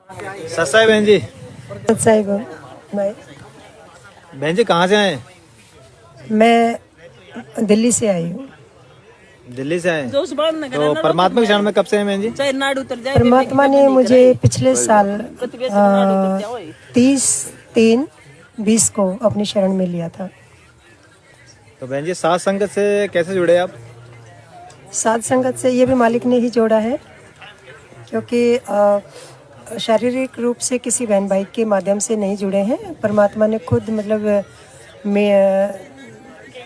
सस्ता है बहन जी। सच्चा है भाई। बहन जी कहाँ से आए? मैं दिल्ली से आई हूँ। दिल्ली से आए। तो परमात्मा की शरण में कब से हैं बहन जी? परमात्मा ने मुझे पिछले साल 30/3/20 को अपनी शरण में लिया था। तो बहन जी सात संगत से कैसे जुड़े आप? साध संगत से ये भी मालिक ने ही जोड़ा है, क्योंकि शारीरिक रूप से किसी बहन भाई के माध्यम से नहीं जुड़े हैं। परमात्मा ने खुद मतलब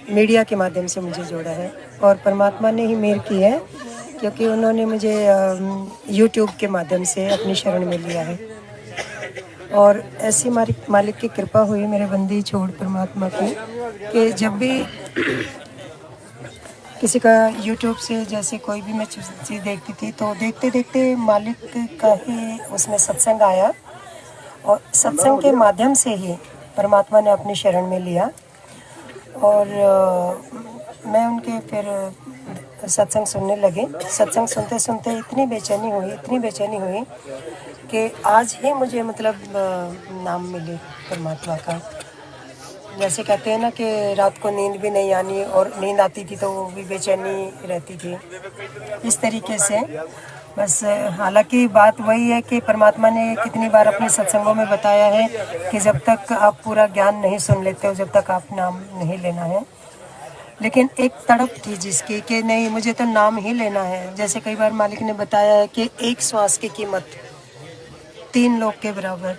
मीडिया के माध्यम से मुझे जोड़ा है, और परमात्मा ने ही मेहर की है, क्योंकि उन्होंने मुझे यूट्यूब के माध्यम से अपनी शरण में लिया है। और ऐसी मालिक की कृपा हुई मेरे बंदी छोड़ परमात्मा की, कि जब भी किसी का यूट्यूब से जैसे कोई भी मैं चीज़ देखती थी, तो देखते देखते मालिक का ही उसमें सत्संग आया, और सत्संग के माध्यम से ही परमात्मा ने अपनी शरण में लिया। और मैं उनके फिर सत्संग सुनने लगे। सत्संग सुनते सुनते इतनी बेचैनी हुई कि आज ही मुझे मतलब नाम मिले परमात्मा का। जैसे कहते हैं ना कि रात को नींद भी नहीं आनी, और नींद आती थी तो वो भी बेचैनी रहती थी। इस तरीके से बस, हालांकि बात वही है कि परमात्मा ने कितनी बार अपने सत्संगों में बताया है कि जब तक आप पूरा ज्ञान नहीं सुन लेते हो, जब तक आप नाम नहीं लेना है। लेकिन एक तड़प थी जिसकी कि नहीं, मुझे तो नाम ही लेना है। जैसे कई बार मालिक ने बताया है कि एक श्वास की कीमत 3 लोग के बराबर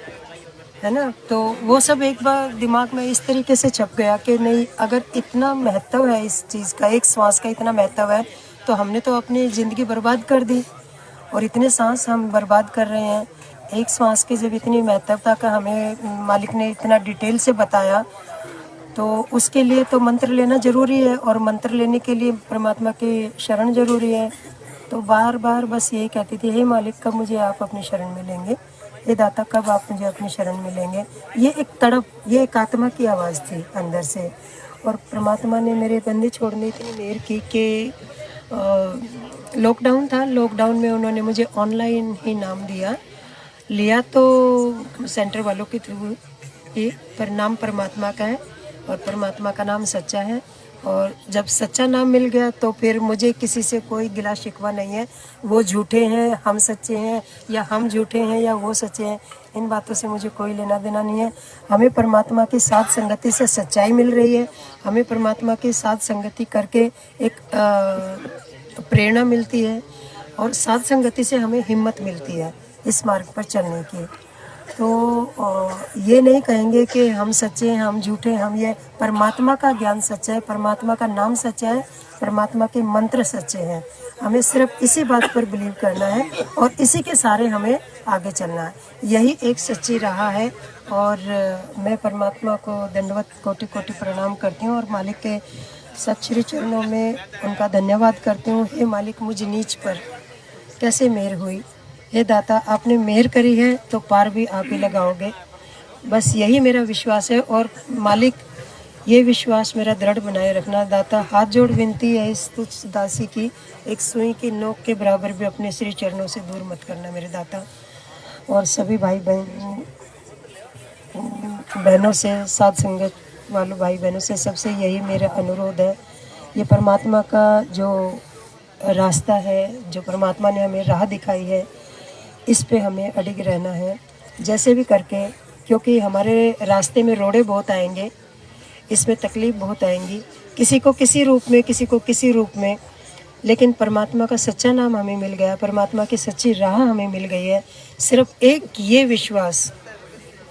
है ना। तो वो सब एक बार दिमाग में इस तरीके से छप गया कि नहीं, अगर इतना महत्व है इस चीज़ का, एक श्वास का इतना महत्व है, तो हमने तो अपनी ज़िंदगी बर्बाद कर दी, और इतने सांस हम बर्बाद कर रहे हैं। एक श्वास की जब इतनी महत्वता का हमें मालिक ने इतना डिटेल से बताया, तो उसके लिए तो मंत्र लेना ज़रूरी है, और मंत्र लेने के लिए परमात्मा की शरण ज़रूरी है। तो बार बार बस यही कहती थी, हे मालिक कब मुझे आप अपनी शरण में लेंगे, हे दाता कब आप मुझे अपनी शरण में लेंगे। ये एक तड़प, ये एक आत्मा की आवाज़ थी अंदर से। और परमात्मा ने मेरे बंदे छोड़ने इतनी मेहर की कि लॉकडाउन था, लॉकडाउन में उन्होंने मुझे ऑनलाइन ही नाम लिया तो सेंटर वालों के थ्रू ही, पर नाम परमात्मा का है, और परमात्मा का नाम सच्चा है। और जब सच्चा नाम मिल गया तो फिर मुझे किसी से कोई गिला शिकवा नहीं है। वो झूठे हैं, हम सच्चे हैं, या हम झूठे हैं या वो सच्चे हैं, इन बातों से मुझे कोई लेना देना नहीं है। हमें परमात्मा की साथ संगति से सच्चाई मिल रही है, हमें परमात्मा की साथ संगति करके एक प्रेरणा मिलती है, और साथ संगति से हमें हिम्मत मिलती है इस मार्ग पर चलने की। तो ये नहीं कहेंगे कि हम सच्चे हैं, हम झूठे हैं, हम ये, परमात्मा का ज्ञान सच्चा है, परमात्मा का नाम सच्चा है, परमात्मा के मंत्र सच्चे हैं। हमें सिर्फ इसी बात पर बिलीव करना है, और इसी के सारे हमें आगे चलना है। यही एक सच्ची राह है। और मैं परमात्मा को दंडवत कोटि कोटि प्रणाम करती हूँ, और मालिक के सत श्री चरणों में उनका धन्यवाद करती हूँ। हे मालिक, मुझ नीच पर कैसे मेहर हुई, हे दाता आपने मेहर करी है तो पार भी आप ही लगाओगे। बस यही मेरा विश्वास है, और मालिक ये विश्वास मेरा दृढ़ बनाए रखना। दाता हाथ जोड़ विनती है इस तुच्छ दासी की, एक सुई की नोक के बराबर भी अपने श्री चरणों से दूर मत करना मेरे दाता। और सभी भाई बहनों से, साथ संगत वालों भाई बहनों से, सबसे यही मेरा अनुरोध है। ये परमात्मा का जो रास्ता है, जो परमात्मा ने हमें राह दिखाई है, इस पे हमें अडिग रहना है जैसे भी करके, क्योंकि हमारे रास्ते में रोड़े बहुत आएंगे, इसमें तकलीफ़ बहुत आएंगी, किसी को किसी रूप में, किसी को किसी रूप में। लेकिन परमात्मा का सच्चा नाम हमें मिल गया, परमात्मा की सच्ची राह हमें मिल गई है। सिर्फ एक ये विश्वास,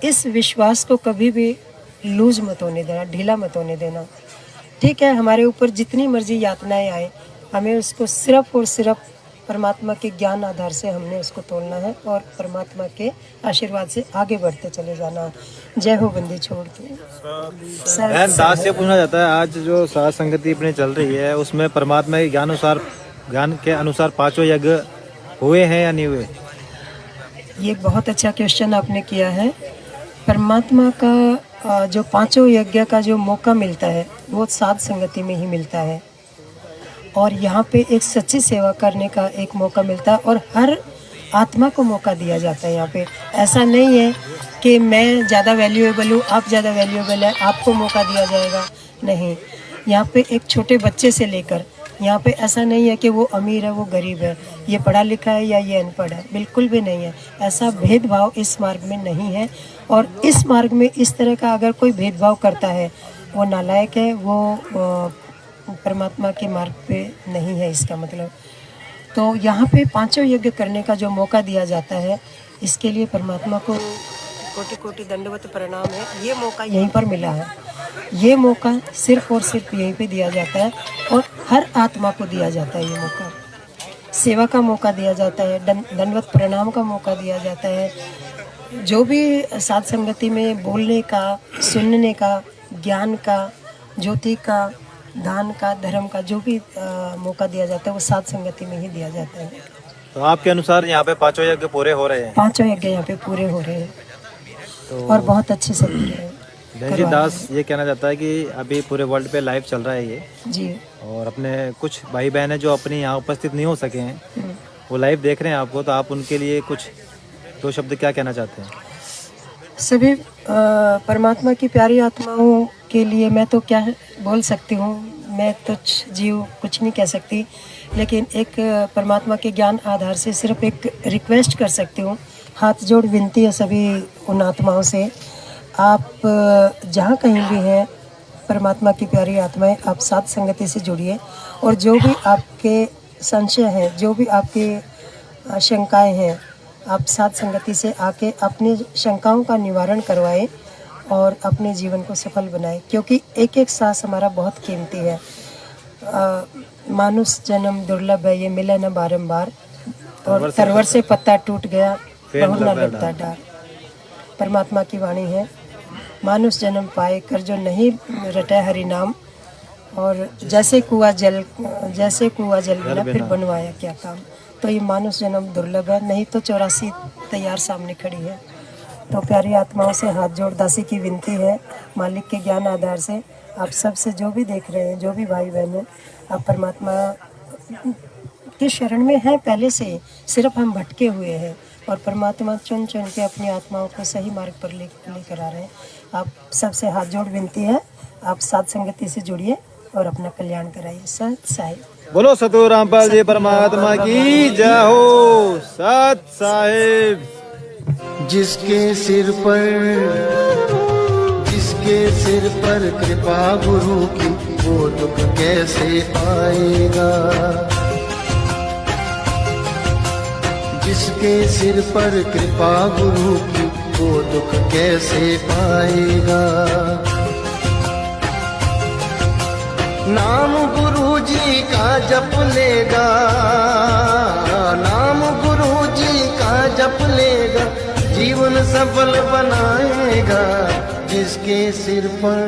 इस विश्वास को कभी भी लूज मत होने देना, ढीला मत होने देना। ठीक है, हमारे ऊपर जितनी मर्जी यातनाएं आए, हमें उसको सिर्फ और सिर्फ परमात्मा के ज्ञान आधार से हमने उसको तोलना है, और परमात्मा के आशीर्वाद से आगे बढ़ते चले जाना। जय हो बंदी छोड़ के। बहन दास से पूछना चाहता है, आज जो साथ संगति अपनी चल रही है उसमें परमात्मा के ज्ञान के अनुसार पांचों यज्ञ हुए हैं या नहीं हुए? ये बहुत अच्छा क्वेश्चन आपने किया है। परमात्मा का जो पांचों यज्ञ का जो मौका मिलता है वो साध संगति में ही मिलता है, और यहाँ पे एक सच्ची सेवा करने का एक मौका मिलता है। और हर आत्मा को मौका दिया जाता है यहाँ पे। ऐसा नहीं है कि मैं ज़्यादा वैल्यूएबल हूँ, आप ज़्यादा वैल्यूएबल है, आपको मौका दिया जाएगा, नहीं। यहाँ पे एक छोटे बच्चे से लेकर, यहाँ पे ऐसा नहीं है कि वो अमीर है वो गरीब है, ये पढ़ा लिखा है या ये अनपढ़ है, बिल्कुल भी नहीं है। ऐसा भेदभाव इस मार्ग में नहीं है। और इस मार्ग में इस तरह का अगर कोई भेदभाव करता है वो नालायक है, वो परमात्मा के मार्ग पे नहीं है, इसका मतलब। तो यहाँ पे पांचों यज्ञ करने का जो मौका दिया जाता है, इसके लिए परमात्मा को कोटि कोटि दंडवत प्रणाम है। ये मौका यहीं पर मिला है, ये मौका सिर्फ और सिर्फ यहीं पे दिया जाता है और हर आत्मा को दिया जाता है। ये मौका सेवा का मौका दिया जाता है, दंडवत प्रणाम का मौका दिया जाता है। जो भी साध संगति में बोलने का, सुनने का, ज्ञान का, ज्योति का, दान का, धर्म का जो भी मौका दिया जाता है वो साध संगति में ही दिया जाता है। तो आपके अनुसार यहाँ पे पांचों यज्ञ पूरे हो रहे हैं? पांचों यज्ञ यहाँ पे पूरे हो रहे हैं तो और बहुत अच्छे से हो रहे हैं। बहन जी, दास ये कहना चाहता है कि अभी पूरे वर्ल्ड पे लाइव चल रहा है ये जी, और अपने कुछ भाई बहन है जो अपने यहाँ उपस्थित नहीं हो सके हैं, वो लाइव देख रहे हैं आपको, तो आप उनके लिए कुछ दो शब्द क्या कहना चाहते हैं? सभी परमात्मा की प्यारी आत्माओं के लिए मैं तो क्या बोल सकती हूँ, मैं तुच्छ जीव कुछ नहीं कह सकती, लेकिन एक परमात्मा के ज्ञान आधार से सिर्फ एक रिक्वेस्ट कर सकती हूँ। हाथ जोड़ विनती है सभी उन आत्माओं से, आप जहाँ कहीं भी हैं, परमात्मा की प्यारी आत्माएं, आप साथ संगति से जुड़िए और जो भी आपके संशय हैं, जो भी आपकी शंकाएं हैं, आप साथ संगति से आके अपनी शंकाओं का निवारण करवाएं और अपने जीवन को सफल बनाएं, क्योंकि एक एक सांस हमारा बहुत कीमती है। मानुष जन्म दुर्लभ है, ये मिले न बारंबार, और तरवर से पत्ता टूट गया बहु न लगता डार। परमात्मा की वाणी है, मानुष जन्म पाए कर जो नहीं रटे हरि नाम, और जैसे कुआं जल बिना फिर बनवाया क्या काम। तो ये मानुष जन्म दुर्लभ है, नहीं तो 84 तैयार सामने खड़ी है। तो प्यारी आत्माओं से हाथ जोड़ दासी की विनती है, मालिक के ज्ञान आधार से आप सब से जो भी देख रहे हैं, जो भी भाई बहन हैं, आप परमात्मा के शरण में हैं पहले से, सिर्फ हम भटके हुए हैं और परमात्मा चुन चुन के अपनी आत्माओं को सही मार्ग पर लेकर आ रहे हैं। आप सबसे हाथ जोड़ विनती है, आप साथ संगति से जुड़िए और अपना कल्याण कराइए। सत साहिब बोलो सतगुरु रामपाल जी परमात्मा की जय हो। सत साहिब। जिसके सिर पर कृपा गुरु की, वो दुख कैसे आएगा। जिसके सिर पर कृपा गुरु की, वो दुख कैसे पाएगा। नाम गुरु जी का जप लेगा, नाम गुरु जी का जप लेगा, जीवन सफल बनाएगा। जिसके सिर पर